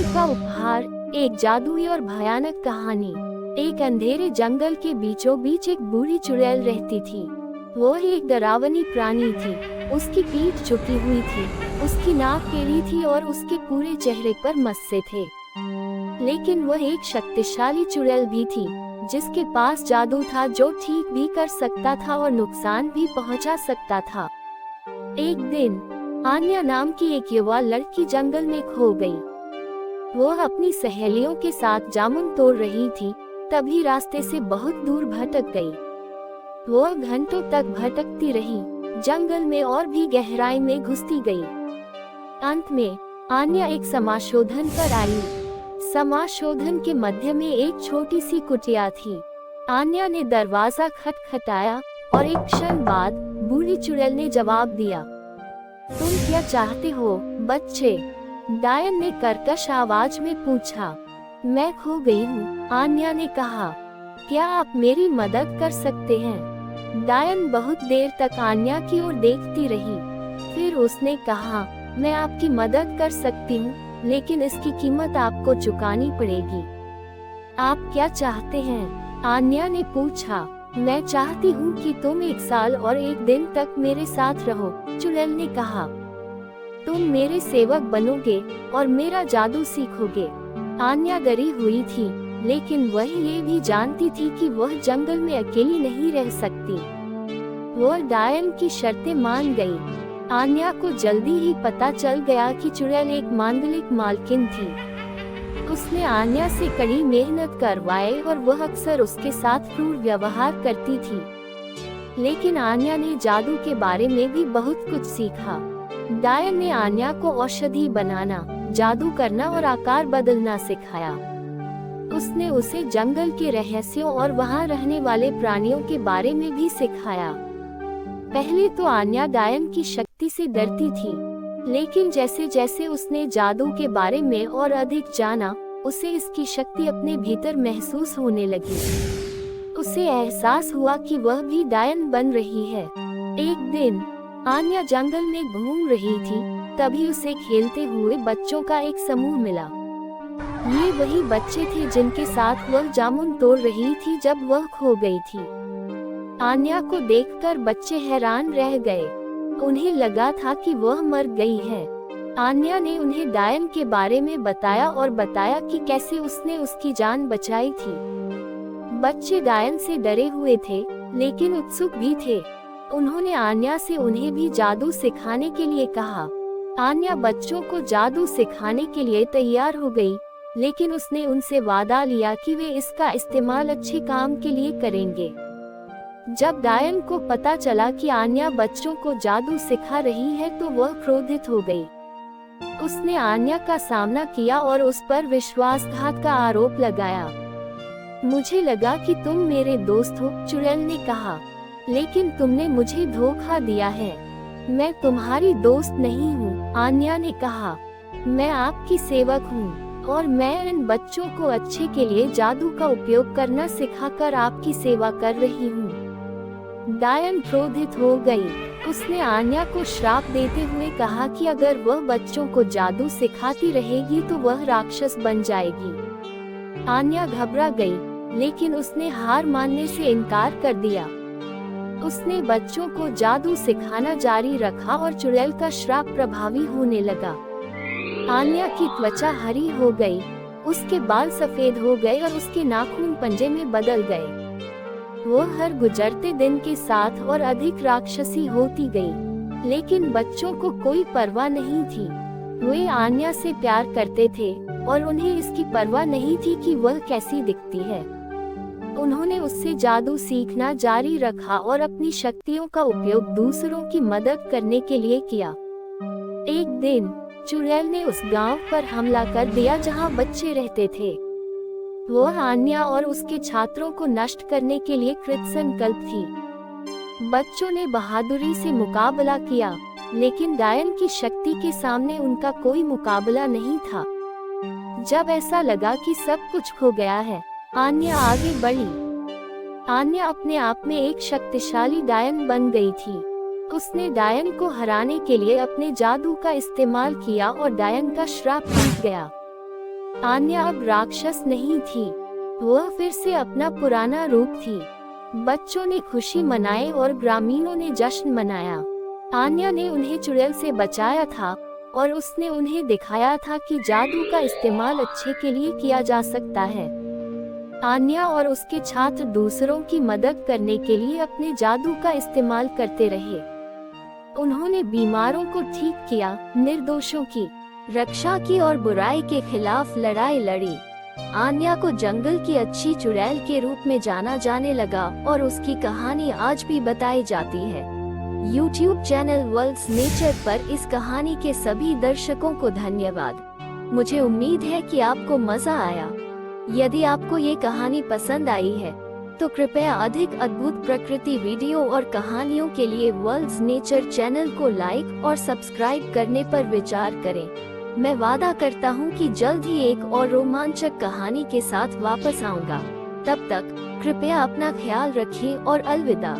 का उपहार, एक जादुई और भयानक कहानी। एक अंधेरे जंगल के बीचों बीच एक बूढ़ी चुड़ैल रहती थी। वो एक डरावनी प्राणी थी। उसकी पीठ झुकी हुई थी, उसकी नाक टेढ़ी थी और उसके पूरे चेहरे पर मस्से थे। लेकिन वह एक शक्तिशाली चुड़ैल भी थी, जिसके पास जादू था जो ठीक भी कर सकता था और नुकसान भी पहुंचा सकता था। एक दिन आन्या नाम की एक युवा लड़की जंगल में खो गई। वो अपनी सहेलियों के साथ जामुन तोड़ रही थी, तभी रास्ते से बहुत दूर भटक गई। वो घंटों तक भटकती रही, जंगल में और भी गहराई में घुसती गई। अंत में आन्या एक समाशोधन पर आई। समाशोधन के मध्य में एक छोटी सी कुटिया थी। आन्या ने दरवाजा खटखटाया और एक क्षण बाद बूढ़ी चुड़ैल ने जवाब दिया, तुम क्या चाहते हो बच्चे? डायन ने कर्कश आवाज में पूछा। मैं खो गई हूँ, आन्या ने कहा। क्या आप मेरी मदद कर सकते हैं? डायन बहुत देर तक आन्या की ओर देखती रही। फिर उसने कहा, मैं आपकी मदद कर सकती हूँ, लेकिन इसकी कीमत आपको चुकानी पड़ेगी। आप क्या चाहते हैं? आन्या ने पूछा। मैं चाहती हूँ कि तुम 1 साल और 1 दिन तक मेरे साथ रहो, चुड़ैल ने कहा। तुम मेरे सेवक बनोगे और मेरा जादू सीखोगे। आन्या डरी हुई थी, लेकिन वह ये भी जानती थी कि वह जंगल में अकेली नहीं रह सकती। वह डायन की शर्तें मान गई। आन्या को जल्दी ही पता चल गया कि चुड़ैल एक मांगलिक मालकिन थी। उसने आन्या से कड़ी मेहनत करवाई और वह अक्सर उसके साथ क्रूर व्यवहार करती थी। लेकिन आन्या ने जादू के बारे में भी बहुत कुछ सीखा। डायन ने आन्या को औषधि बनाना, जादू करना और आकार बदलना सिखाया। उसने उसे जंगल के रहस्यों और वहां रहने वाले प्राणियों के बारे में भी सिखाया। पहले तो आन्या डायन की शक्ति से डरती थी, लेकिन जैसे जैसे उसने जादू के बारे में और अधिक जाना, उसे इसकी शक्ति अपने भीतर महसूस होने लगी। उसे एहसास हुआ कि वह भी डायन बन रही है। एक दिन आन्या जंगल में घूम रही थी, तभी उसे खेलते हुए बच्चों का एक समूह मिला। ये वही बच्चे थे जिनके साथ वह जामुन तोड़ रही थी जब वह खो गई थी। आन्या को देखकर बच्चे हैरान रह गए। उन्हें लगा था कि वह मर गई है। आन्या ने उन्हें डायन के बारे में बताया और बताया कि कैसे उसने उसकी जान बचाई थी। बच्चे डायन से डरे हुए थे, लेकिन उत्सुक भी थे। उन्होंने आन्या से उन्हें भी जादू सिखाने के लिए कहा। आन्या बच्चों को जादू सिखाने के लिए तैयार हो गई, लेकिन उसने उनसे वादा लिया कि वे इसका इस्तेमाल अच्छे काम के लिए करेंगे। जब डायन को पता चला कि आन्या बच्चों को जादू सिखा रही है, तो वह क्रोधित हो गई। उसने आन्या का सामना किया और उस पर विश्वासघात का आरोप लगाया। मुझे लगा कि तुम मेरे दोस्त हो, चुड़ैल ने कहा, लेकिन तुमने मुझे धोखा दिया है। मैं तुम्हारी दोस्त नहीं हूँ, आन्या ने कहा। मैं आपकी सेवक हूँ और मैं इन बच्चों को अच्छे के लिए जादू का उपयोग करना सिखाकर आपकी सेवा कर रही हूँ। डायन क्रोधित हो गई। उसने आन्या को श्राप देते हुए कहा कि अगर वह बच्चों को जादू सिखाती रहेगी तो वह राक्षस बन जाएगी। आन्या घबरा गई, लेकिन उसने हार मानने से इनकार कर दिया। उसने बच्चों को जादू सिखाना जारी रखा और चुड़ैल का श्राप प्रभावी होने लगा। आन्या की त्वचा हरी हो गई, उसके बाल सफेद हो गए और उसके नाखून पंजे में बदल गए। वो हर गुजरते दिन के साथ और अधिक राक्षसी होती गई, लेकिन बच्चों को कोई परवाह नहीं थी। वे आन्या से प्यार करते थे और उन्हें इसकी परवाह नहीं थी कि वह कैसी दिखती है। उन्होंने उससे जादू सीखना जारी रखा और अपनी शक्तियों का उपयोग दूसरों की मदद करने के लिए किया। एक दिन चुड़ैल ने उस गांव पर हमला कर दिया जहां बच्चे रहते थे। वह आन्या और उसके छात्रों को नष्ट करने के लिए कृतसंकल्प थी। बच्चों ने बहादुरी से मुकाबला किया, लेकिन डायन की शक्ति के सामने उनका कोई मुकाबला नहीं था। जब ऐसा लगा कि सब कुछ खो गया है, आन्या आगे बढ़ी। आन्या अपने आप में एक शक्तिशाली डायन बन गई थी। उसने डायन को हराने के लिए अपने जादू का इस्तेमाल किया और डायन का श्राप टूट गया। आन्या अब राक्षस नहीं थी, वह फिर से अपना पुराना रूप थी। बच्चों ने खुशी मनाई और ग्रामीणों ने जश्न मनाया। आन्या ने उन्हें चुड़ैल से बचाया था और उसने उन्हें दिखाया था कि जादू का इस्तेमाल अच्छे के लिए किया जा सकता है। आन्या और उसके छात्र दूसरों की मदद करने के लिए अपने जादू का इस्तेमाल करते रहे। उन्होंने बीमारों को ठीक किया, निर्दोषों की रक्षा की और बुराई के खिलाफ लड़ाई लड़ी। आन्या को जंगल की अच्छी चुड़ैल के रूप में जाना जाने लगा और उसकी कहानी आज भी बताई जाती है। YouTube चैनल वर्ल्ड्स नेचर पर इस कहानी के सभी दर्शकों को धन्यवाद। मुझे उम्मीद है कि आपको मजा आया। यदि आपको ये कहानी पसंद आई है तो कृपया अधिक अद्भुत प्रकृति वीडियो और कहानियों के लिए वर्ल्ड्स नेचर चैनल को लाइक और सब्सक्राइब करने पर विचार करें। मैं वादा करता हूँ कि जल्द ही एक और रोमांचक कहानी के साथ वापस आऊंगा। तब तक कृपया अपना ख्याल रखें और अलविदा।